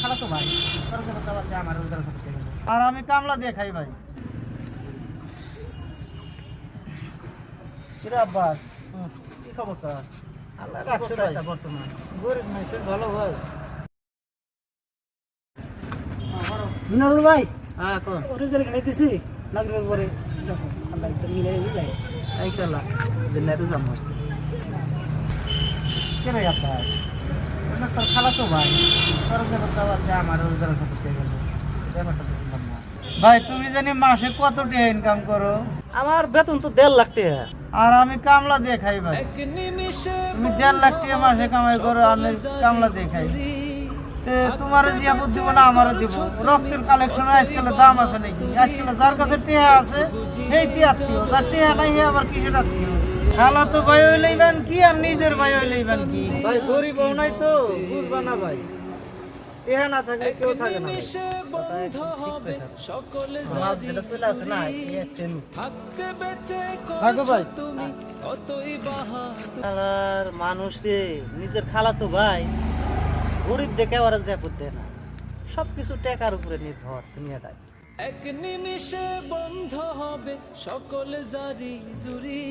খালাতো ভাই, তোর সাথে তো আবার যে আমার ওদের সাথে গেল। আর আমি কামলা দিয়ে খাই ভাই। কিরে আব্বাস, কি খবর তোর? আল্লাহ রাখছে ভাই বর্তমান। গরিব মানুষের ভালো ভাই। মিনারুল ভাই, হ্যাঁ কোন? রেজাল্ট খাইতেছি, লাগবে পরে যাবো। আল্লাহ ইচ্ছা মিলাই মিলাই। ইনশাআল্লাহ, দিনেতে যাবো। কিরে আব্বাস, না তোর খালাতো ভাই, তোর সাথে তো আবার যে আমার ওদের সাথে গেল। ব্যাপারটা তো বুঝলাম না। ভাই তুমি জানি মাসে কত টাকা ইনকাম করো? আমার বেতন তো 1.5 লাখ টাকা। আর আমি কামলা দিয়ে খাই ভাই। তুমি 1.5 লাখ টাকা মাসে কামাই করো, আমি কামলা দিয়ে খাই। তোমার জিয়া দিব না আমারও দিব। রক্তের কালেকশন আজকালের দাম আছে নাকি? আজকাল যার কাছে টেহা আছে সেই তে আত্মীয়, যার টেহা নাই হে আবার কিসের আত্মীয়? খালা তো ভাই হইলেইবেন কি আর নিজের ভাই হইলেইবেন কি? ভাই গরিব হও নাই তো বুঝবা না ভাই। টেহা না থাকলে কেউ থাকে না। আমার যেটা চলে আসে না থাকো ভাই। আর মানুষ রে নিজের খালা তো ভাই গরিব দেখে ওরা জ্যাপত দেয় না, সবকিছু টাকার উপরে নির্ভর দুনিয়াটায়। এক নিমিষে বন্ধ হবে সকল জারি জুরি।